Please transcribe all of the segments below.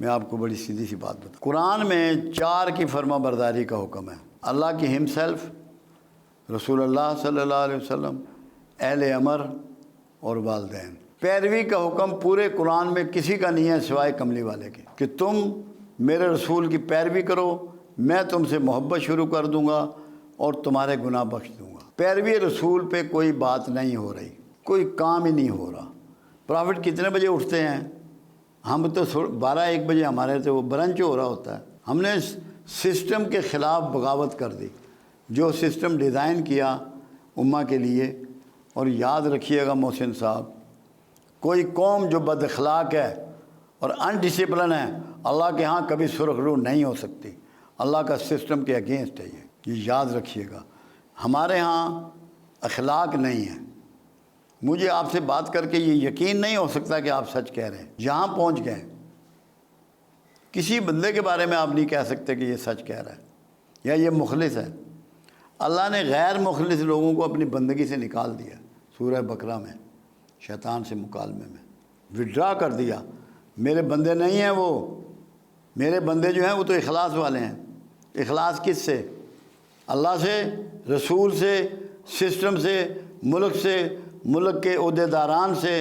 میں آپ کو بڑی سیدھی سی بات بتاؤں، قرآن میں 4 کی فرما برداری کا حکم ہے، اللہ کی ہم سیلف، رسول اللہ صلی اللہ علیہ وسلم، اہل امر اور والدین۔ پیروی کا حکم پورے قرآن میں کسی کا نہیں ہے سوائے کملی والے کے، کہ تم میرے رسول کی پیروی کرو، میں تم سے محبت شروع کر دوں گا اور تمہارے گناہ بخش دوں گا۔ پیروی رسول پہ کوئی بات نہیں ہو رہی، کوئی کام ہی نہیں ہو رہا۔ پرافٹ کتنے بجے اٹھتے ہیں؟ ہم تو 12-1 بجے ہمارے تو وہ برنچ ہو رہا ہوتا ہے۔ ہم نے سسٹم کے خلاف بغاوت کر دی، جو سسٹم ڈیزائن کیا امہ کے لیے۔ اور یاد رکھیے گا محسن صاحب، کوئی قوم جو بد اخلاق ہے اور ان ڈسپلن ہے، اللہ کے ہاں کبھی سرخ رو نہیں ہو سکتی۔ اللہ کا سسٹم کے اگینسٹ ہے یہ یاد رکھیے گا۔ ہمارے ہاں اخلاق نہیں ہے۔ مجھے آپ سے بات کر کے یہ یقین نہیں ہو سکتا کہ آپ سچ کہہ رہے ہیں، جہاں پہنچ گئے۔ کسی بندے کے بارے میں آپ نہیں کہہ سکتے کہ یہ سچ کہہ رہا ہے یا یہ مخلص ہے۔ اللہ نے غیر مخلص لوگوں کو اپنی بندگی سے نکال دیا، سورہ بقرہ میں شیطان سے مکالمے میں وڈرا کر دیا۔ میرے بندے نہیں ہیں وہ، میرے بندے جو ہیں وہ تو اخلاص والے ہیں۔ اخلاص کس سے؟ اللہ سے، رسول سے، سسٹم سے، ملک سے، ملک کے عہدیداران سے،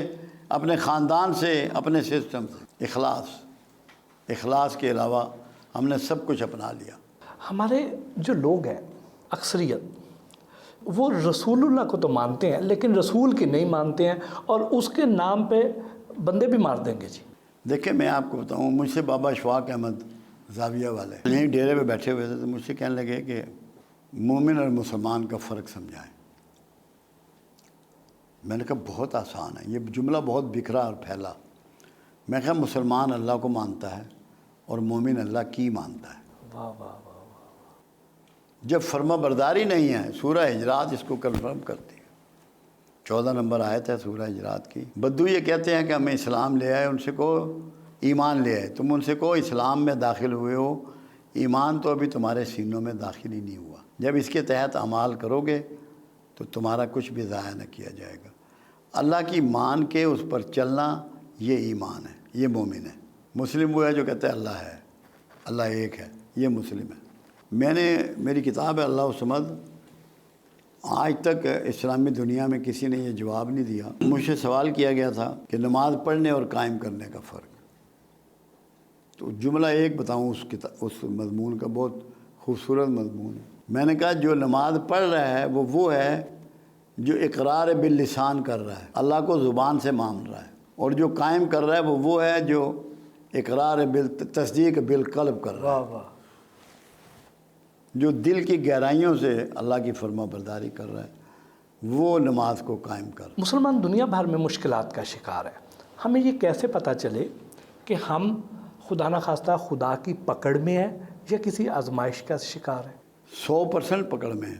اپنے خاندان سے، اپنے سسٹم سے۔ اخلاص کے علاوہ ہم نے سب کچھ اپنا لیا۔ ہمارے جو لوگ ہیں اکثریت، وہ رسول اللہ کو تو مانتے ہیں لیکن رسول کی نہیں مانتے ہیں، اور اس کے نام پہ بندے بھی مار دیں گے جی۔ دیکھیں میں آپ کو بتاؤں، مجھ سے بابا اشفاق احمد زاویہ والے یہیں ڈیرے پہ بیٹھے ہوئے تھے، تو مجھ سے کہنے لگے کہ مومن اور مسلمان کا فرق سمجھائیں۔ میں نے کہا بہت آسان ہے، یہ جملہ بہت بکھرا اور پھیلا۔ میں کہا مسلمان اللہ کو مانتا ہے اور مومن اللہ کی مانتا ہے۔ واہ واہ واہ۔ جب فرما برداری نہیں ہے، سورہ حجرات اس کو کنفرم کرتی ہے، 14 نمبر آیت ہے سورہ حجرات کی۔ بدو یہ کہتے ہیں کہ ہمیں اسلام لے آئے، ان سے کہو ایمان لے آئے۔ تم ان سے کہو اسلام میں داخل ہوئے ہو، ایمان تو ابھی تمہارے سینوں میں داخل ہی نہیں ہوا۔ جب اس کے تحت اعمال کرو گے تو تمہارا کچھ بھی ضائع نہ کیا جائے گا۔ اللہ کی مان کے اس پر چلنا، یہ ایمان ہے، یہ مومن ہے۔ مسلم وہ ہے جو کہتا ہے اللہ ہے، اللہ ایک ہے، یہ مسلم ہے۔ میری کتاب ہے اللہ الصمد، آج تک اسلامی دنیا میں کسی نے یہ جواب نہیں دیا۔ مجھ سے سوال کیا گیا تھا کہ نماز پڑھنے اور قائم کرنے کا فرق، تو جملہ ایک بتاؤں اس مضمون کا، بہت خوبصورت مضمون ہے۔ میں نے کہا جو نماز پڑھ رہا ہے وہ ہے جو اقرار باللسان کر رہا ہے، اللہ کو زبان سے مان رہا ہے، اور جو قائم کر رہا ہے وہ ہے جو اقرار تصدیق بالقلب کر رہا ہے، واہ واہ۔ جو دل کی گہرائیوں سے اللہ کی فرما برداری کر رہا ہے، وہ نماز کو قائم کر رہا ہے۔ مسلمان دنیا بھر میں مشکلات کا شکار ہے، ہمیں یہ کیسے پتہ چلے کہ ہم خدا نخواستہ خدا کی پکڑ میں ہیں یا کسی آزمائش کا شکار ہے؟ 100% پکڑ میں ہے۔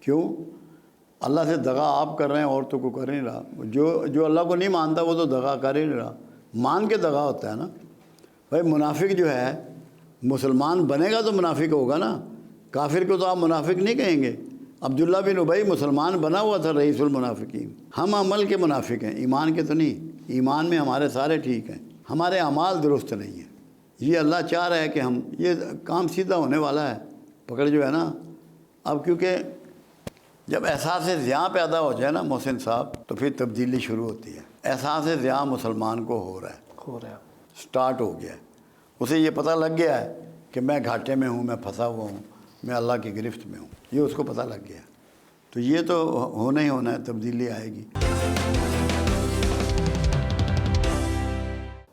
کیوں؟ اللہ سے دغا آپ کر رہے ہیں، اور تو کو کر نہیں رہا۔ جو اللہ کو نہیں مانتا وہ تو دغا کر ہی نہیں رہا، مان کے دغا ہوتا ہے نا۔ بھائی منافق جو ہے، مسلمان بنے گا تو منافق ہوگا نا، کافر کو تو آپ منافق نہیں کہیں گے۔ عبداللہ بن ابی مسلمان بنا ہوا تھا، رئیس المنافقین۔ ہم عمل کے منافق ہیں، ایمان کے تو نہیں۔ ایمان میں ہمارے سارے ٹھیک ہیں، ہمارے اعمال درست نہیں ہیں۔ یہ اللہ چاہ رہا ہے کہ ہم، یہ کام سیدھا ہونے والا ہے، پکڑ جو ہے نا۔ اب کیونکہ جب احساس ضیاء پیدا ہو جائے نا محسن صاحب، تو پھر تبدیلی شروع ہوتی ہے۔ احساس ضیاء مسلمان کو ہو رہا ہے، سٹارٹ ہو گیا ہے۔ اسے یہ پتہ لگ گیا ہے کہ میں گھاٹے میں ہوں، میں پھنسا ہوا ہوں، میں اللہ کی گرفت میں ہوں، یہ اس کو پتہ لگ گیا۔ تو یہ تو ہونا ہی ہونا ہے، تبدیلی آئے گی۔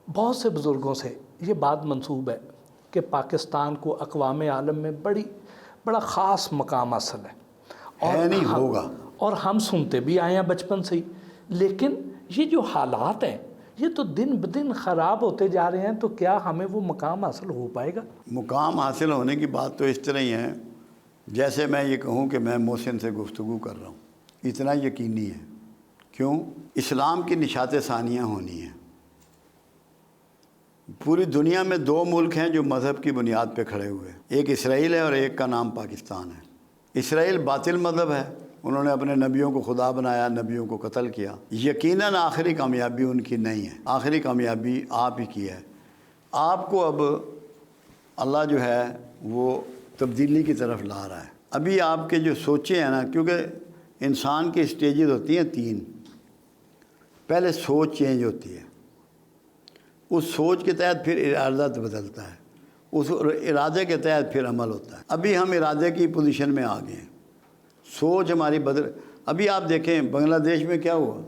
بہت سے بزرگوں سے یہ بات منسوب ہے کہ پاکستان کو اقوام عالم میں بڑا خاص مقام حاصل ہے، اور نہیں ہوگا، اور ہم سنتے بھی آئے ہیں بچپن سے ہی۔ لیکن یہ جو حالات ہیں یہ تو دن بدن خراب ہوتے جا رہے ہیں، تو کیا ہمیں وہ مقام حاصل ہو پائے گا؟ مقام حاصل ہونے کی بات تو اس طرح ہی ہے جیسے میں یہ کہوں کہ میں محسن سے گفتگو کر رہا ہوں، اتنا یقینی ہے۔ کیوں؟ اسلام کی نشات ثانیہ ہونی ہے۔ پوری دنیا میں 2 ملک ہیں جو مذہب کی بنیاد پہ کھڑے ہوئے، ایک اسرائیل ہے اور ایک کا نام پاکستان ہے۔ اسرائیل باطل مذہب ہے، انہوں نے اپنے نبیوں کو خدا بنایا، نبیوں کو قتل کیا۔ یقیناً آخری کامیابی ان کی نہیں ہے، آخری کامیابی آپ ہی کی ہے۔ آپ کو اب اللہ جو ہے وہ تبدیلی کی طرف لا رہا ہے. ابھی آپ کے جو سوچیں ہیں نا، کیونکہ انسان کی اسٹیجز ہوتی ہیں 3. پہلے سوچ چینج ہوتی ہے، اس سوچ کے تحت پھر ارادہ بدلتا ہے، اس ارادے کے تحت پھر عمل ہوتا ہے. ابھی ہم ارادے کی پوزیشن میں آ گئے ہیں، سوچ ہماری بدل. ابھی آپ دیکھیں بنگلہ دیش میں کیا ہوا،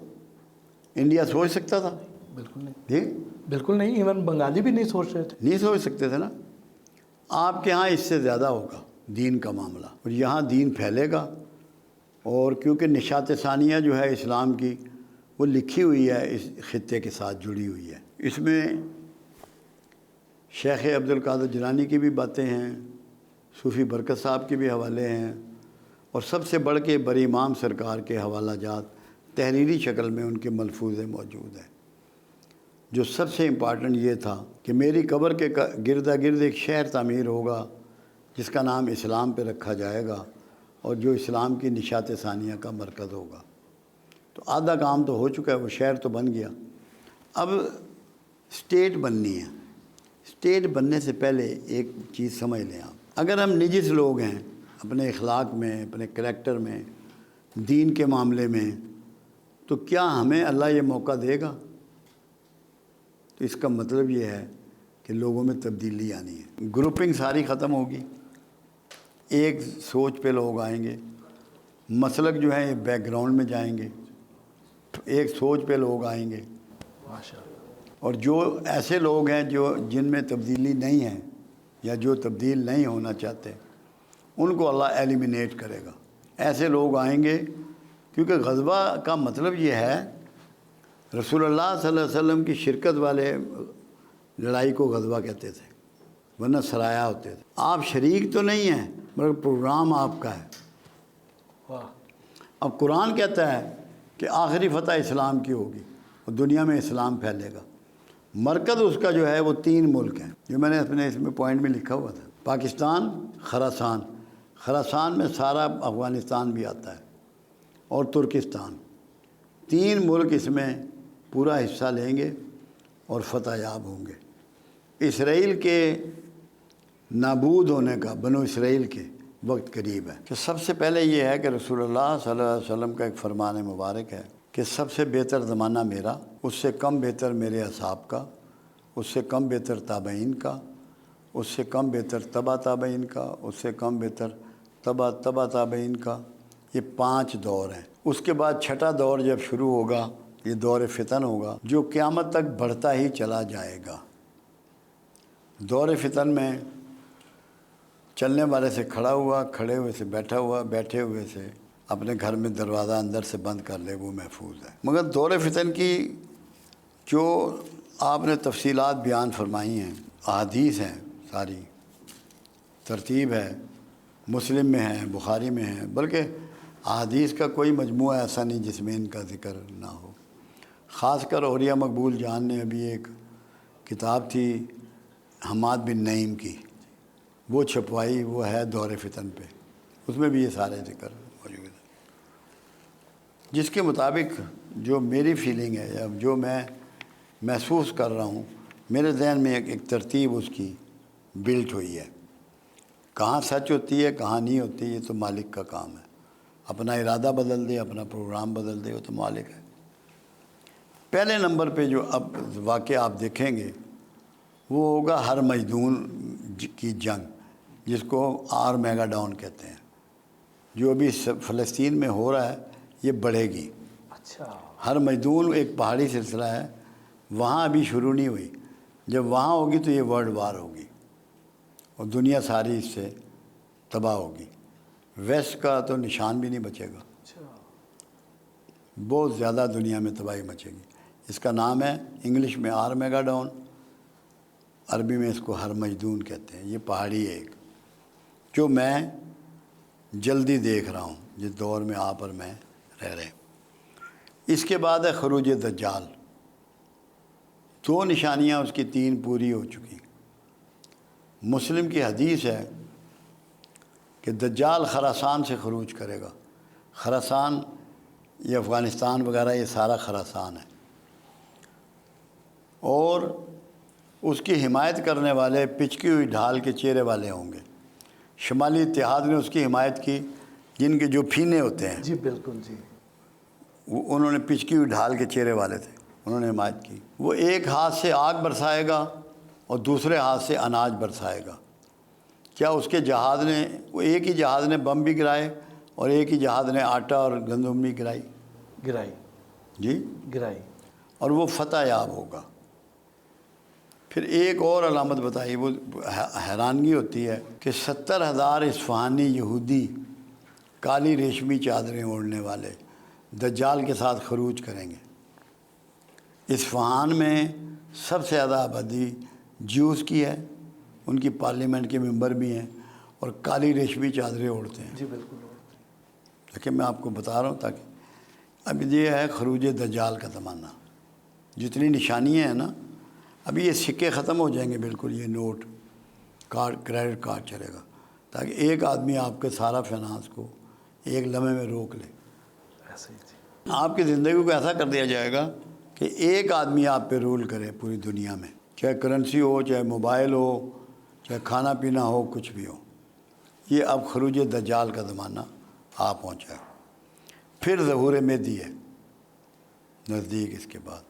انڈیا سوچ سکتا تھا؟ بالکل نہیں، جی بالکل نہیں. ایون بنگالی بھی نہیں سوچ رہے تھے. نہیں سوچ سکتے تھے نا. آپ کے ہاں اس سے زیادہ ہوگا دین کا معاملہ، اور یہاں دین پھیلے گا. اور کیونکہ نشاط ثانیہ جو ہے اسلام کی وہ لکھی ہوئی ہے، اس خطے کے ساتھ جڑی ہوئی ہے. اس میں شیخ عبد القادر جیلانی کی بھی باتیں ہیں، صوفی برکت صاحب کے بھی حوالے ہیں، اور سب سے بڑھ کے بڑے امام سرکار کے حوالہ جات تحریری شکل میں ان کے ملفوظے موجود ہیں. جو سب سے امپارٹنٹ یہ تھا کہ میری قبر کے گردا گرد ایک شہر تعمیر ہوگا جس کا نام اسلام پہ رکھا جائے گا، اور جو اسلام کی نشاط ثانیہ کا مرکز ہوگا. تو آدھا کام تو ہو چکا ہے، وہ شہر تو بن گیا. اب اسٹیٹ بننی ہے. اسٹیٹ بننے سے پہلے ایک چیز سمجھ لیں آپ، اگر ہم نجس لوگ ہیں اپنے اخلاق میں، اپنے کریکٹر میں، دین کے معاملے میں، تو کیا ہمیں اللہ یہ موقع دے گا؟ تو اس کا مطلب یہ ہے کہ لوگوں میں تبدیلی آنی ہے. گروپنگ ساری ختم ہوگی، ایک سوچ پہ لوگ آئیں گے. مسلک جو ہیں یہ بیک گراؤنڈ میں جائیں گے، ایک سوچ پہ لوگ آئیں گے. ماشاء اللہ. اور جو ایسے لوگ ہیں جن میں تبدیلی نہیں ہے یا جو تبدیل نہیں ہونا چاہتے، ان کو اللہ ایلیمینیٹ کرے گا. ایسے لوگ آئیں گے، کیونکہ غزوہ کا مطلب یہ ہے، رسول اللہ صلی اللہ علیہ وسلم کی شرکت والے لڑائی کو غزوہ کہتے تھے، ورنہ سرایا ہوتے تھے. آپ شریک تو نہیں ہیں مگر پروگرام آپ کا ہے. واہ. اب قرآن کہتا ہے کہ آخری فتح اسلام کی ہوگی اور دنیا میں اسلام پھیلے گا. مرکز اس کا جو ہے وہ 3 ملک ہیں، جو میں نے اپنے اس میں پوائنٹ میں لکھا ہوا تھا. پاکستان، خراسان. خراسان میں سارا افغانستان بھی آتا ہے، اور ترکستان. 3 ملک اس میں پورا حصہ لیں گے اور فتح یاب ہوں گے. اسرائیل کے نابود ہونے کا، بنو اسرائیل کے وقت قریب ہے. کہ سب سے پہلے یہ ہے کہ رسول اللہ صلی اللہ علیہ وسلم کا ایک فرمان مبارک ہے کہ سب سے بہتر زمانہ میرا، اس سے کم بہتر میرے اصحاب کا، اس سے کم بہتر تابعین کا، اس سے کم بہتر تبع تابعین کا، اس سے کم بہتر تبع تابعین کا. یہ 5 دور ہیں. اس کے بعد 6واں دور جب شروع ہوگا، یہ دور فتن ہوگا، جو قیامت تک بڑھتا ہی چلا جائے گا. دور فتن میں چلنے والے سے کھڑا ہوا، کھڑے ہوئے سے بیٹھا ہوا، بیٹھے ہوئے سے اپنے گھر میں دروازہ اندر سے بند کر لے، وہ محفوظ ہے. مگر دور فتن کی جو آپ نے تفصیلات بیان فرمائی ہیں، احادیث ہیں، ساری ترتیب ہے، مسلم میں ہے، بخاری میں ہے، بلکہ احادیث کا کوئی مجموعہ ایسا نہیں جس میں ان کا ذکر نہ ہو. خاص کر اولیاء مقبول جان نے ابھی ایک کتاب تھی حماد بن نعیم کی، وہ چھپوائی، وہ ہے دور فتن پہ. اس میں بھی یہ سارے ذکر موجود ہیں، جس کے مطابق جو میری فیلنگ ہے یا جو میں محسوس کر رہا ہوں، میرے ذہن میں ایک ترتیب اس کی بلٹ ہوئی ہے. کہاں سچ ہوتی ہے کہاں نہیں ہوتی، یہ تو مالک کا کام ہے. اپنا ارادہ بدل دے، اپنا پروگرام بدل دے، وہ تو مالک ہے. پہلے نمبر پہ جو اب واقعہ آپ دیکھیں گے وہ ہوگا ہر مجدون کی جنگ، جس کو آرمیگا ڈاؤن کہتے ہیں، جو ابھی فلسطین میں ہو رہا ہے. یہ بڑھے گی. اچھا. ہر مجدون ایک پہاڑی سلسلہ ہے، وہاں ابھی شروع نہیں ہوئی. جب وہاں ہوگی تو یہ ورلڈ وار ہوگی اور دنیا ساری اس سے تباہ ہوگی. ویسٹ کا تو نشان بھی نہیں بچے گا. اچھا. بہت زیادہ دنیا میں تباہی مچے گی. اس کا نام ہے انگلش میں آرمیگا ڈاؤن، عربی میں اس کو ہر مجدون کہتے ہیں. یہ پہاڑی ایک جو میں جلدی دیکھ رہا ہوں، جس دور میں آپ اور میں رہ رہے ہیں. اس کے بعد ہے خروج دجال. 2 نشانیاں اس کی 3 پوری ہو چکی. مسلم کی حدیث ہے کہ دجال خراسان سے خروج کرے گا. خراسان یہ افغانستان وغیرہ، یہ سارا خراسان ہے. اور اس کی حمایت کرنے والے پچکی ہوئی ڈھال کے چہرے والے ہوں گے۔ شمالی اتحاد نے اس کی حمایت کی، جن کے جو پھینے ہوتے ہیں جی بالکل جی، انہوں نے پچکی ہوئی ڈھال کے چہرے والے تھے، انہوں نے حمایت کی۔ وہ ایک ہاتھ سے آگ برسائے گا اور دوسرے ہاتھ سے اناج برسائے گا۔ کیا اس کے جہاز نے، وہ ایک ہی جہاز نے بم بھی گرائے اور ایک ہی جہاز نے آٹا اور گندم بھی گرائی جی، گرائی۔ اور وہ فتح یاب ہوگا۔ پھر ایک اور علامت بتائی، وہ حیرانگی ہوتی ہے کہ 70,000 اصفہانی یہودی کالی ریشمی چادریں اوڑھنے والے دجال کے ساتھ خروج کریں گے۔ اصفہان میں سب سے زیادہ آبادی جیوز کی ہے، ان کی پارلیمنٹ کے ممبر بھی ہیں اور کالی ریشمی چادریں اوڑھتے ہیں۔ جی بالکل۔ دیکھیں میں آپ کو بتا رہا ہوں تاکہ اب یہ ہے خروج دجال کا زمانہ، جتنی نشانیاں ہیں نا، ابھی یہ سکے ختم ہو جائیں گے بالکل، یہ نوٹ کارڈ کریڈٹ کارڈ چلے گا، تاکہ ایک آدمی آپ کے سارا فائنانس کو ایک لمحے میں روک لے۔ ایسے ہی جی، آپ کی زندگی کو ایسا کر دیا جائے گا کہ ایک آدمی آپ پہ رول کرے پوری دنیا میں، چاہے کرنسی ہو، چاہے موبائل ہو، چاہے کھانا پینا ہو، کچھ بھی ہو۔ یہ اب خروج دجال کا زمانہ آ پہنچا ہے۔ پھر ظہور مہدی ہے نزدیک، اس کے بعد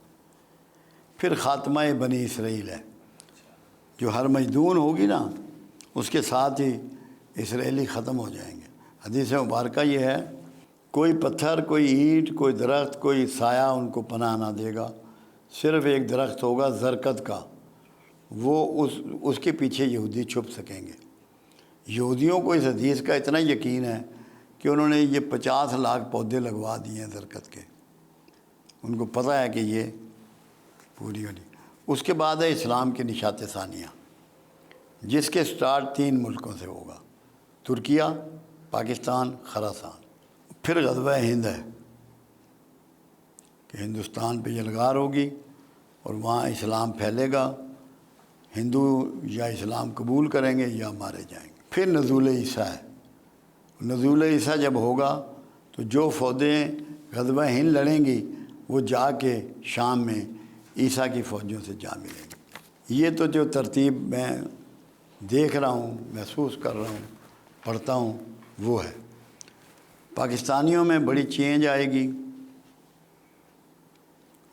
پھر خاتمہ بنی اسرائیل ہے، جو ہر مجدون ہوگی نا اس کے ساتھ ہی اسرائیلی ختم ہو جائیں گے۔ حدیث مبارکہ یہ ہے، کوئی پتھر، کوئی اینٹ، کوئی درخت، کوئی سایہ ان کو پناہ نہ دے گا، صرف ایک درخت ہوگا زرکت کا، وہ اس کے پیچھے یہودی چھپ سکیں گے۔ یہودیوں کو اس حدیث کا اتنا یقین ہے کہ انہوں نے یہ 50 لاکھ پودے لگوا دیے ہیں زرکت کے، ان کو پتہ ہے کہ یہ پوری ہونی۔ اس کے بعد ہے اسلام کے نشات ثانیہ، جس کے سٹارٹ 3 ملکوں سے ہوگا، ترکیہ، پاکستان، خراسان۔ پھر غزوہ ہند ہے کہ ہندوستان پہ یلغار ہوگی اور وہاں اسلام پھیلے گا، ہندو یا اسلام قبول کریں گے یا مارے جائیں گے۔ پھر نزول عیسیٰ ہے، نزول عیسیٰ جب ہوگا تو جو فوجیں غزوہ ہند لڑیں گی وہ جا کے شام میں عیسیٰ کی فوجوں سے جا ملیں گی۔ یہ تو جو ترتیب میں دیکھ رہا ہوں، محسوس کر رہا ہوں، پڑھتا ہوں، وہ ہے۔ پاکستانیوں میں بڑی چینج آئے گی،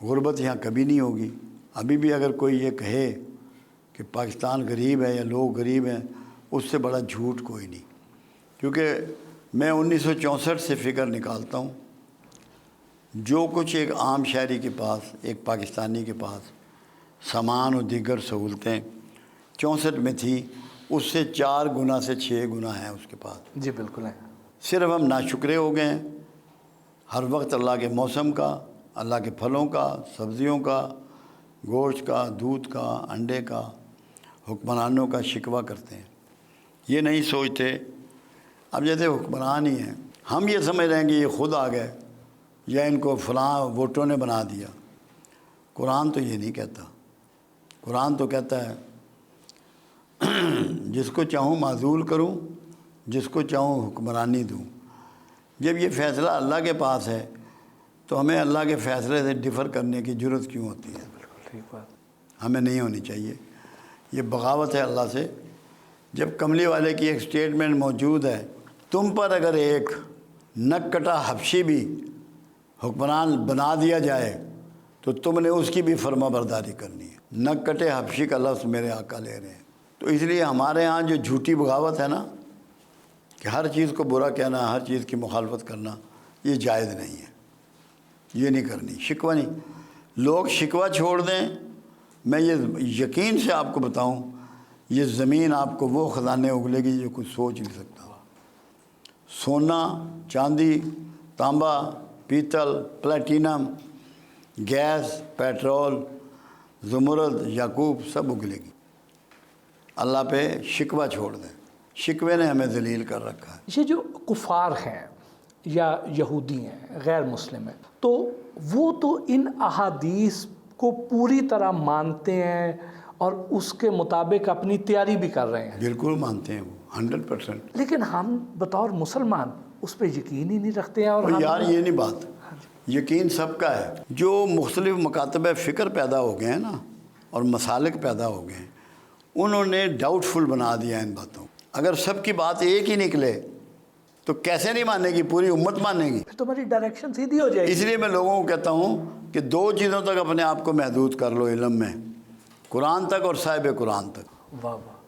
غربت یہاں کبھی نہیں ہوگی۔ ابھی بھی اگر کوئی یہ کہے کہ پاکستان غریب ہے یا لوگ غریب ہیں، اس سے بڑا جھوٹ کوئی نہیں، کیونکہ میں 1964 سے فگر نکالتا ہوں، جو کچھ ایک عام شہری کے پاس، ایک پاکستانی کے پاس سامان اور دیگر سہولتیں 64 میں تھی، اس سے 4 گنا سے 6 گنا ہیں اس کے پاس۔ جی بالکل ہے۔ صرف ہم ناشکرے ہو گئے ہیں، ہر وقت اللہ کے موسم کا، اللہ کے پھلوں کا، سبزیوں کا، گوشت کا، دودھ کا، انڈے کا، حکمرانوں کا شکوہ کرتے ہیں۔ یہ نہیں سوچتے، اب جیسے حکمران ہی ہیں، ہم یہ سمجھ رہے ہیں کہ یہ خود آ گئے یا ان کو فلاں ووٹوں نے بنا دیا۔ قرآن تو یہ نہیں کہتا، قرآن تو کہتا ہے جس کو چاہوں معزول کروں، جس کو چاہوں حکمرانی دوں۔ جب یہ فیصلہ اللہ کے پاس ہے تو ہمیں اللہ کے فیصلے سے ڈفر کرنے کی ضرورت کیوں ہوتی ہے؟ بالکل ٹھیک بات۔ ہمیں نہیں ہونی چاہیے، یہ بغاوت ہے اللہ سے۔ جب کملی والے کی ایک سٹیٹمنٹ موجود ہے، تم پر اگر ایک نک کٹا حبشی بھی حکمران بنا دیا جائے تو تم نے اس کی بھی فرما برداری کرنی ہے۔ نک کٹے حبشی کا لفظ میرے آقا لے رہے ہیں۔ تو اس لیے ہمارے ہاں جو جھوٹی بغاوت ہے نا، کہ ہر چیز کو برا کہنا، ہر چیز کی مخالفت کرنا، یہ جائز نہیں ہے، یہ نہیں کرنی۔ شکوہ نہیں، لوگ شکوہ چھوڑ دیں۔ میں یہ یقین سے آپ کو بتاؤں، یہ زمین آپ کو وہ خزانے اگلے گی جو کچھ سوچ نہیں سکتا۔ سونا، چاندی، تانبا، پیتل، پلیٹینم، گیس، پیٹرول، زمرد، یاقوت، سب اگلے گی۔ اللہ پہ شکوہ چھوڑ دیں، شکوے نے ہمیں ذلیل کر رکھا ہے۔ یہ جو کفار ہیں یا یہودی ہیں، غیر مسلم ہیں، تو وہ تو ان احادیث کو پوری طرح مانتے ہیں اور اس کے مطابق اپنی تیاری بھی کر رہے ہیں۔ بالکل مانتے ہیں وہ 100%۔ لیکن ہم بطور مسلمان اس پہ یقین ہی نہیں رکھتے ہیں۔ اور یار یہ نہیں بات، یقین سب کا ہے۔ جو مختلف مکاتب فکر پیدا ہو گئے ہیں نا، اور مسالک پیدا ہو گئے ہیں، انہوں نے ڈاؤٹ فل بنا دیا ان باتوں کو۔ اگر سب کی بات ایک ہی نکلے تو کیسے نہیں مانے گی، پوری امت مانے گی۔ پھر تمہاری ڈائریکشن سیدھی ہو جائے گی۔ اس لیے میں لوگوں کو کہتا ہوں کہ 2 چیزوں تک اپنے آپ کو محدود کر لو علم میں، قرآن تک اور صاحب قرآن تک۔ واہ واہ۔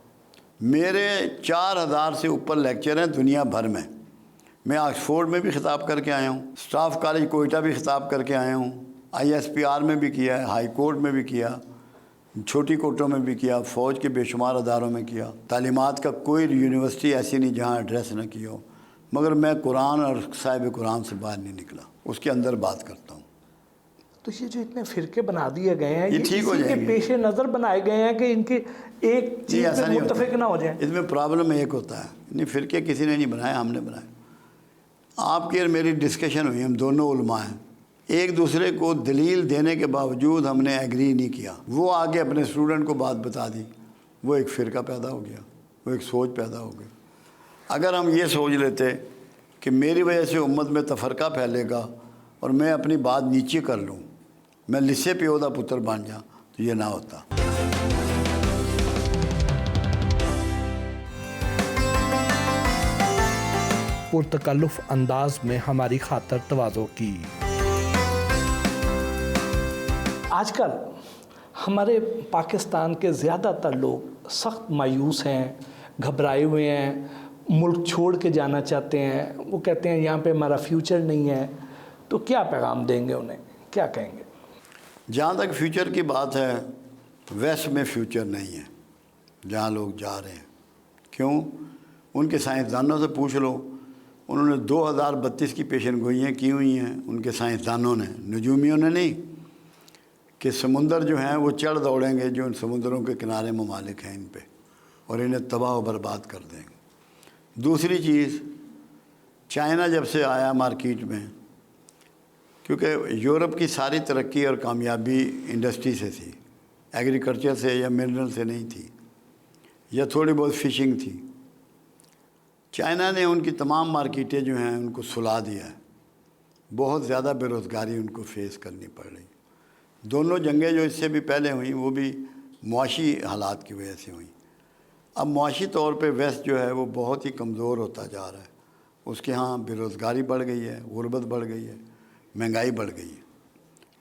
میرے 4000 سے اوپر لیکچر ہیں دنیا بھر میں۔ میں آکسفورڈ میں بھی خطاب کر کے آیا ہوں، اسٹاف کالج کوئٹہ بھی خطاب کر کے آیا ہوں، ISPR میں بھی کیا ہے، ہائی کورٹ میں بھی کیا، چھوٹی کورٹوں میں بھی کیا، فوج کے بے شمار اداروں میں کیا۔ تعلیمات کا کوئی یونیورسٹی ایسی نہیں جہاں ایڈریس نہ کیا ہو، مگر میں قرآن اور صاحب قرآن سے باہر نہیں نکلا، اس کے اندر بات کرتا ہوں۔ تو یہ جو اتنے فرقے بنا دیے گئے ہیں، یہ ٹھیک ہو اسی جائیں کے گے۔ پیش نظر بنائے گئے ہیں کہ ان کی ایک چیز ایسا پہ نہیں ہوتا، متفق نہ ہو جائیں۔ اس میں پرابلم ایک ہوتا ہے، نہیں فرقے کسی نے نہیں بنائے، ہم نے بنائے۔ آپ کی اور میری ڈسکشن ہوئی، ہم دونوں علماء ہیں، ایک دوسرے کو دلیل دینے کے باوجود ہم نے ایگری نہیں کیا، وہ آگے اپنے اسٹوڈنٹ کو بات بتا دی، وہ ایک فرقہ پیدا ہو گیا، وہ ایک سوچ پیدا ہو گئی۔ اگر ہم یہ سوچ لیتے کہ میری وجہ سے امت میں تفرقہ پھیلے گا اور میں اپنی بات نیچے کر لوں، میں لسے پیودہ پتر بن جاؤں، تو یہ نہ ہوتا۔ پرتکلف انداز میں ہماری خاطر تواضع کی۔ آج کل ہمارے پاکستان کے زیادہ تر لوگ سخت مایوس ہیں، گھبرائے ہوئے ہیں، ملک چھوڑ کے جانا چاہتے ہیں، وہ کہتے ہیں یہاں پہ ہمارا فیوچر نہیں ہے۔ تو کیا پیغام دیں گے انہیں، کیا کہیں گے؟ جہاں تک فیوچر کی بات ہے، ویسٹ میں فیوچر نہیں ہے جہاں لوگ جا رہے ہیں۔ کیوں؟ ان کے سائنسدانوں سے پوچھ لو، انہوں نے 2032 کی پیشن گوئیاں کی ہوئی ہیں ان کے سائنسدانوں نے، نجومیوں نے نہیں، کہ سمندر جو ہیں وہ چڑھ دوڑیں گے جو ان سمندروں کے کنارے ممالک ہیں ان پہ، اور انہیں تباہ و برباد کر دیں گے۔ دوسری چیز، چائنا جب سے آیا مارکیٹ میں، کیونکہ یورپ کی ساری ترقی اور کامیابی انڈسٹری سے تھی، ایگریکلچر سے یا منرل سے نہیں تھی، یا تھوڑی بہت فشنگ تھی۔ چائنا نے ان کی تمام مارکیٹیں جو ہیں ان کو سلا دیا ہے، بہت زیادہ بے روزگاری ان کو فیس کرنی پڑ رہی۔ دونوں جنگیں جو اس سے بھی پہلے ہوئیں وہ بھی معاشی حالات کی وجہ سے ہوئیں۔ اب معاشی طور پہ ویسٹ جو ہے وہ بہت ہی کمزور ہوتا جا رہا ہے، اس کے ہاں بے روزگاری بڑھ گئی ہے، غربت بڑھ گئی ہے، مہنگائی بڑھ گئی ہے،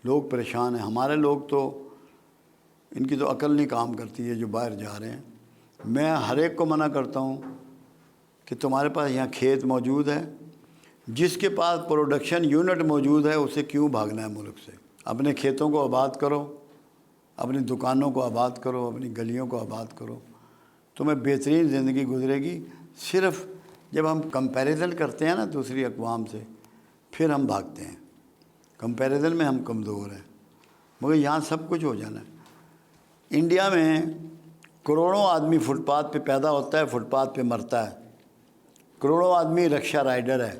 لوگ پریشان ہیں۔ ہمارے لوگ تو ان کی تو عقل نہیں کام کرتی ہے جو باہر جا رہے ہیں۔ میں ہر ایک کو منع کرتا ہوں کہ تمہارے پاس یہاں کھیت موجود ہے، جس کے پاس پروڈکشن یونٹ موجود ہے اسے کیوں بھاگنا ہے ملک سے؟ اپنے کھیتوں کو آباد کرو، اپنی دکانوں کو آباد کرو، اپنی گلیوں کو آباد کرو، تمہیں بہترین زندگی گزرے گی۔ صرف جب ہم کمپیریزن کرتے ہیں نا دوسری اقوام سے، پھر ہم بھاگتے ہیں، کمپیریزن میں ہم کمزور ہیں، مگر یہاں سب کچھ ہو جانا ہے۔ انڈیا میں کروڑوں آدمی فٹ پاتھ پہ پیدا ہوتا ہے، فٹ پاتھ پہ مرتا ہے، کروڑوں آدمی رکشہ رائڈر ہے،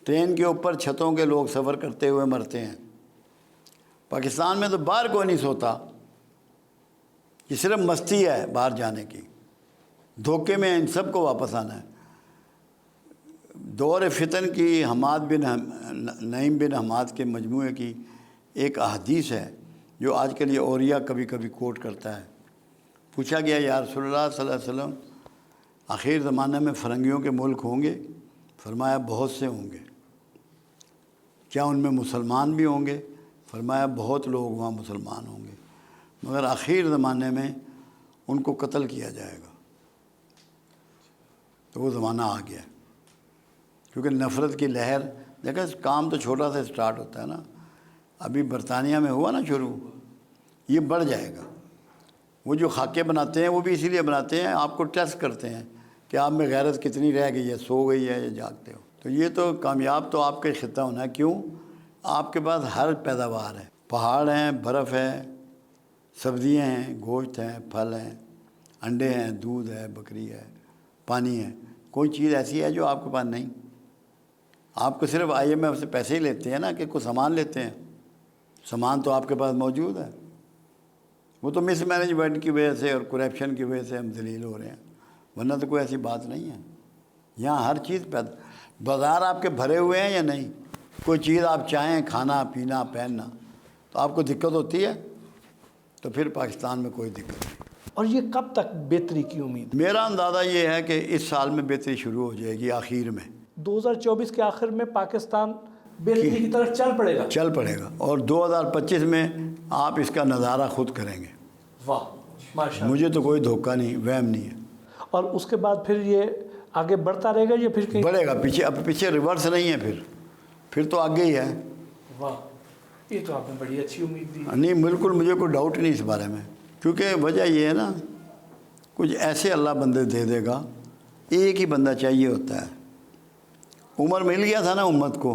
ٹرین کے اوپر چھتوں کے لوگ سفر کرتے ہوئے مرتے ہیں۔ پاکستان میں تو باہر کوئی نہیں سوتا، یہ صرف مستی ہے باہر جانے کی، دھوکے میں ان سب کو واپس آنا ہے۔ دور فتن کی حماد بن نعیم بن حماد کے مجموعے کی ایک احادیث ہے جو آج کل یہ اوریہ کبھی کبھی کوٹ کرتا ہے۔ پوچھا گیا یا رسول اللہ صلی اللہ علیہ وسلم، آخر زمانہ میں فرنگیوں کے ملک ہوں گے؟ فرمایا بہت سے ہوں گے۔ کیا ان میں مسلمان بھی ہوں گے؟ فرمایا بہت لوگ وہاں مسلمان ہوں گے، مگر آخر زمانے میں ان کو قتل کیا جائے گا۔ تو وہ زمانہ آ گیا، کیونکہ نفرت کی لہر، دیکھا کام تو چھوٹا سا سٹارٹ ہوتا ہے نا، ابھی برطانیہ میں ہوا نا شروع، یہ بڑھ جائے گا۔ وہ جو خاکے بناتے ہیں وہ بھی اسی لیے بناتے ہیں، آپ کو ٹیسٹ کرتے ہیں کہ آپ میں غیرت کتنی رہ گئی ہے، سو گئی ہے یا جاگتے ہو۔ تو یہ تو کامیاب تو آپ کا خطہ ہونا ہے۔ کیوں؟ آپ کے پاس ہر پیداوار ہے، پہاڑ ہیں، برف ہے، سبزیاں ہیں، گوشت ہیں، پھل ہیں، انڈے ہیں، دودھ ہے، بکری ہے، پانی ہے۔ کوئی چیز ایسی ہے جو آپ کے پاس نہیں؟ آپ کو صرف IMF سے پیسے ہی لیتے ہیں نا کہ کوئی سامان لیتے ہیں، سامان تو آپ کے پاس موجود ہے۔ وہ تو مس مینجمنٹ کی وجہ سے اور کرپشن کی وجہ سے ہم ذلیل ہو رہے ہیں، ورنہ تو کوئی ایسی بات نہیں ہے۔ یہاں ہر چیز بازار آپ کے بھرے ہوئے ہیں یا نہیں؟ کوئی چیز آپ چاہیں، کھانا پینا پہننا، تو آپ کو دقت ہوتی ہے؟ تو پھر پاکستان میں کوئی دقت نہیں۔ اور یہ کب تک بہتری کی امید؟ میرا اندازہ یہ ہے کہ اس سال میں بہتری شروع ہو جائے گی، آخر میں 2024 کے آخر میں پاکستان بہتری کی طرف چل پڑے گا؟ چل پڑے گا، اور 2025 میں آپ اس کا نظارہ خود کریں گے۔ واہ ماشاء اللہ۔ مجھے تو کوئی دھوکہ نہیں، وہم نہیں ہے۔ اور اس کے بعد پھر یہ آگے بڑھتا رہے گا یا پھر کہیں؟ بڑھے گا، پیچھے اب پیچھے ریورس نہیں ہے، پھر تو آگے ہی ہے۔ واہ، یہ تو آپ نے بڑی اچھی امید دی۔ نہیں بالکل، مجھے کوئی ڈاؤٹ نہیں اس بارے میں، کیونکہ وجہ یہ ہے نا، کچھ ایسے اللہ بندے دے دے گا، ایک ہی بندہ چاہیے ہوتا ہے۔ عمر مل گیا تھا نا امت کو،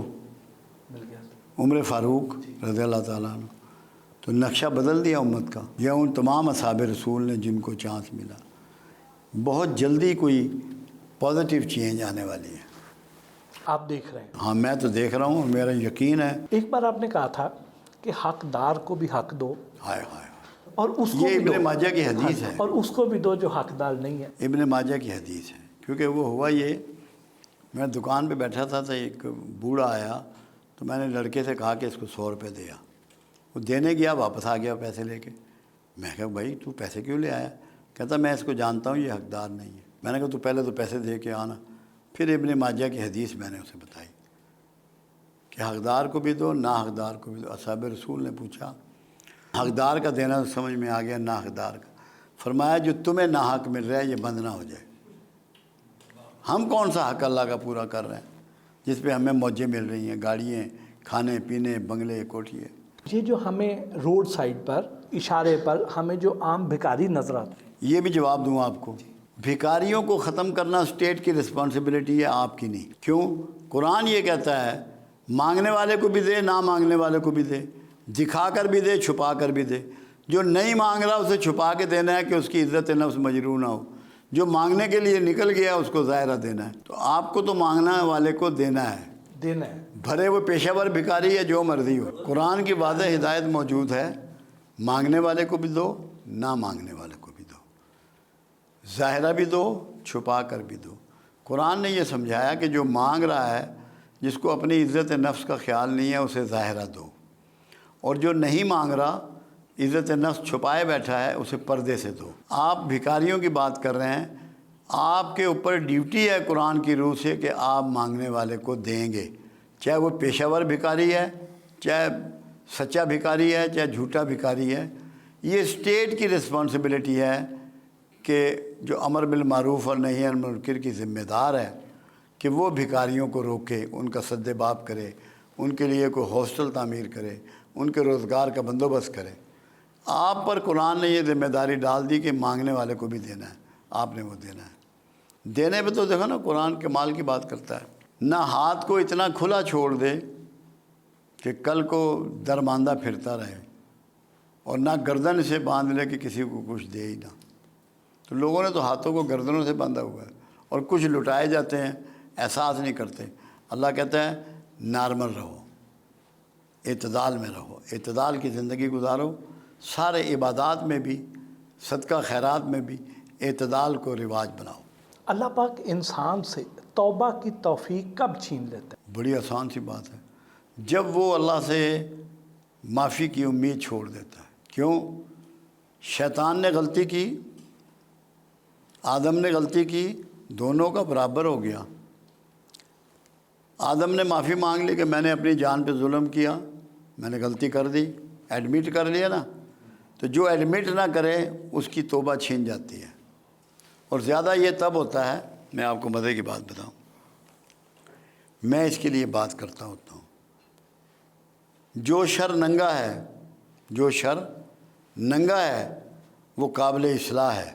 مل گیا۔ عمر فاروق رضی اللہ تعالیٰ عنہ، تو نقشہ بدل دیا امت کا، یا ان تمام اصحاب رسول نے جن کو چانس ملا۔ بہت جلدی کوئی پازیٹیو چینج آنے والی ہے، آپ دیکھ رہے ہیں؟ ہاں میں تو دیکھ رہا ہوں، اور میرا یقین ہے۔ ایک بار آپ نے کہا تھا کہ حقدار کو بھی حق دو، ہائے ہائے، اور اس کو یہ بھی ابن دو، ماجہ کی حدیث ہے، اور اس کو بھی دو جو حقدار نہیں ہے۔ ابن ماجہ کی حدیث ہے، کیونکہ وہ ہوا یہ، میں دکان پہ بیٹھا تھا تو ایک بوڑھا آیا، تو میں نے لڑکے سے کہا کہ اس کو 100 روپے دیا، وہ دینے گیا، واپس آ گیا پیسے لے کے۔ میں کہا بھائی تو پیسے کیوں لے آیا؟ کہتا میں اس کو جانتا ہوں، یہ حقدار نہیں ہے۔ میں نے کہا تو پہلے تو پیسے دے کے آنا۔ پھر ابن ماجہ کی حدیث میں نے اسے بتائی کہ حقدار کو بھی دو، نا حقدار کو بھی دو۔ اصحاب رسول نے پوچھا، حقدار کا دینا تو سمجھ میں آ گیا، نا حقدار کا؟ فرمایا جو تمہیں ناحق مل رہا ہے یہ بند نہ ہو جائے۔ ہم کون سا حق اللہ کا پورا کر رہے ہیں جس پہ ہمیں موجیں مل رہی ہیں، گاڑیاں، کھانے پینے، بنگلے، کوٹھیے؟ یہ جو ہمیں روڈ سائڈ پر اشارے پر ہمیں جو عام بھکاری نظر آتے ہیں، یہ بھی جواب دوں آپ کو، بھکاریوں کو ختم کرنا اسٹیٹ کی رسپانسبلٹی ہے، آپ کی نہیں۔ کیوں؟ قرآن یہ کہتا ہے مانگنے والے کو بھی دے، نہ مانگنے والے کو بھی دے، دکھا کر بھی دے، چھپا کر بھی دے۔ جو نہیں مانگ رہا اسے چھپا کے دینا ہے کہ اس کی عزت نفس مجروح نہ ہو، جو مانگنے کے لیے نکل گیا اس کو ظاہرہ دینا ہے۔ تو آپ کو تو مانگنا والے کو دینا ہے، دینا ہے۔ بھرے وہ پیشہ ور بھکاری ہے، جو مرضی ہو۔ قرآن کی واضح ہدایت موجود ہے، مانگنے والے کو بھی دو، نہ مانگنے والے کو بھی دو، ظاہرہ بھی دو، چھپا کر بھی دو۔ قرآن نے یہ سمجھایا کہ جو مانگ رہا ہے، جس کو اپنی عزت نفس کا خیال نہیں ہے، اسے ظاہرہ دو، اور جو نہیں مانگ رہا، عزت نفس چھپائے بیٹھا ہے، اسے پردے سے دو۔ آپ بھکاریوں کی بات کر رہے ہیں، آپ کے اوپر ڈیوٹی ہے قرآن کی روح سے کہ آپ مانگنے والے کو دیں گے، چاہے وہ پیشہ ور بھکاری ہے، چاہے سچا بھکاری ہے، چاہے جھوٹا بھکاری ہے۔ یہ اسٹیٹ کی رسپانسبلٹی ہے کہ جو امر بالمعروف اور نہی عن المنکر کی ذمہ دار ہے کہ وہ بھکاریوں کو روکے، ان کا سد باب کرے، ان کے لیے کوئی ہاسٹل تعمیر کرے، ان کے روزگار کا بندوبست کرے۔ آپ پر قرآن نے یہ ذمہ داری ڈال دی کہ مانگنے والے کو بھی دینا ہے، آپ نے وہ دینا ہے۔ دینے پہ تو دیکھو نا، قرآن کمال کی بات کرتا ہے، نہ ہاتھ کو اتنا کھلا چھوڑ دے کہ کل کو درماندہ پھرتا رہے، اور نہ گردن سے باندھ لے کہ کسی کو کچھ دے ہی نہ۔ تو لوگوں نے تو ہاتھوں کو گردنوں سے باندھا ہوا ہے، اور کچھ لٹائے جاتے ہیں، احساس نہیں کرتے۔ اللہ کہتا ہے نارمل رہو، اعتدال میں رہو، اعتدال کی زندگی گزارو، سارے عبادات میں بھی، صدقہ خیرات میں بھی اعتدال کو رواج بناؤ۔ اللہ پاک انسان سے توبہ کی توفیق کب چھین لیتا ہے؟ بڑی آسان سی بات ہے، جب وہ اللہ سے معافی کی امید چھوڑ دیتا ہے۔ کیوں؟ شیطان نے غلطی کی، آدم نے غلطی کی، دونوں کا برابر ہو گیا۔ آدم نے معافی مانگ لی کہ میں نے اپنی جان پہ ظلم کیا، میں نے غلطی کر دی، ایڈمٹ کر لیا نا۔ تو جو ایڈمٹ نہ کرے اس کی توبہ چھین جاتی ہے، اور زیادہ یہ تب ہوتا ہے، میں آپ کو مزے کی بات بتاؤں، میں اس کے لیے بات کرتا ہوتا ہوں، جو شر ننگا ہے، جو شر ننگا ہے وہ قابل اصلاح ہے،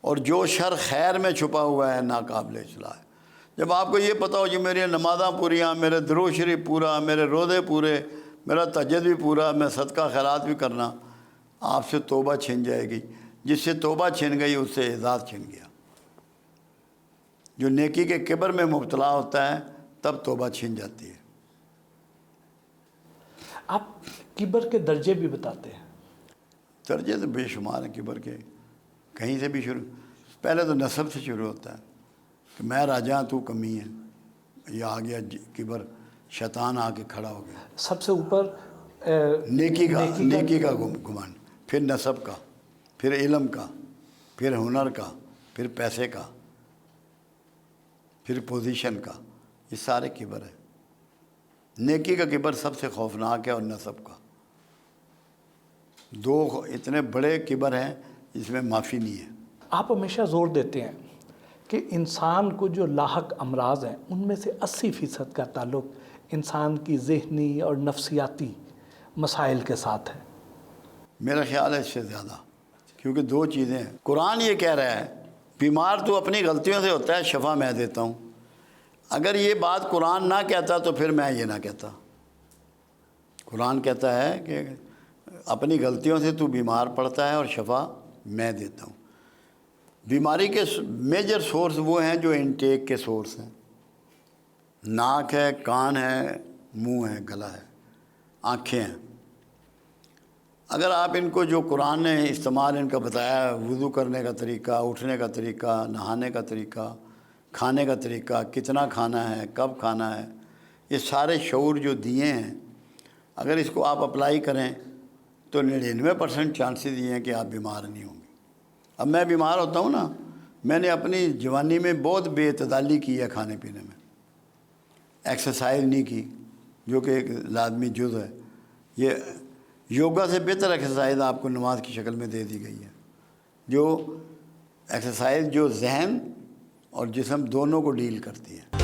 اور جو شر خیر میں چھپا ہوا ہے ناقابل اصلاح ہے۔ جب آپ کو یہ پتہ ہو کہ میری نمازاں پوریاں، میرے درود شریف پورا، میرے روزے پورے، میرا تہجد بھی پورا، میں صدقہ خیرات بھی کرنا، آپ سے توبہ چھن جائے گی۔ جس سے توبہ چھن گئی اس سے اعزاز چھن گیا۔ جو نیکی کے کبر میں مبتلا ہوتا ہے تب توبہ چھن جاتی ہے۔ آپ کبر کے درجے بھی بتاتے ہیں۔ درجے تو بے شمار ہیں کبر کے، کہیں سے بھی شروع، پہلے تو نسب سے شروع ہوتا ہے کہ میں راجا تو کمی ہے، یہ آ گیا کبر، شیطان آ کے کھڑا ہو گیا۔ سب سے اوپر نیکی کا گھمنڈ، پھر نسب کا، پھر علم کا، پھر ہنر کا، پھر پیسے کا، پھر پوزیشن کا، یہ سارے کبر ہے۔ نیکی کا کبر سب سے خوفناک ہے، اور نسب کا۔ دو اتنے بڑے کبر ہیں جس میں معافی نہیں ہے۔ آپ ہمیشہ زور دیتے ہیں کہ انسان کو جو لاحق امراض ہیں ان میں سے 80% کا تعلق انسان کی ذہنی اور نفسیاتی مسائل کے ساتھ ہے۔ میرا خیال ہے اس سے زیادہ، کیونکہ دو چیزیں ہیں۔ قرآن یہ کہہ رہا ہے بیمار تو اپنی غلطیوں سے ہوتا ہے، شفا میں دیتا ہوں۔ اگر یہ بات قرآن نہ کہتا تو پھر میں یہ نہ کہتا۔ قرآن کہتا ہے کہ اپنی غلطیوں سے تو بیمار پڑتا ہے اور شفا میں دیتا ہوں۔ بیماری کے میجر سورس وہ ہیں جو انٹیک کے سورس ہیں۔ ناک ہے، کان ہے، منہ ہے، گلا ہے، آنکھیں ہیں۔ اگر آپ ان کو جو قرآن نے استعمال ان کا بتایا ہے، وضو کرنے کا طریقہ، اٹھنے کا طریقہ، نہانے کا طریقہ، کھانے کا طریقہ، کتنا کھانا ہے، کب کھانا ہے، یہ سارے شعور جو دیے ہیں، اگر اس کو آپ اپلائی کریں تو 99% چانسز یہ ہیں کہ آپ بیمار نہیں ہوں گے۔ اب میں بیمار ہوتا ہوں نا، میں نے اپنی جوانی میں بہت بے اعتدالی کی ہے کھانے پینے میں، ایکسرسائز نہیں کی جو کہ ایک لازمی جز ہے۔ یہ یوگا سے بہتر ایکسرسائز آپ کو نماز کی شکل میں دے دی گئی ہے، جو ایکسرسائز جو ذہن اور جسم دونوں کو ڈیل کرتی ہے۔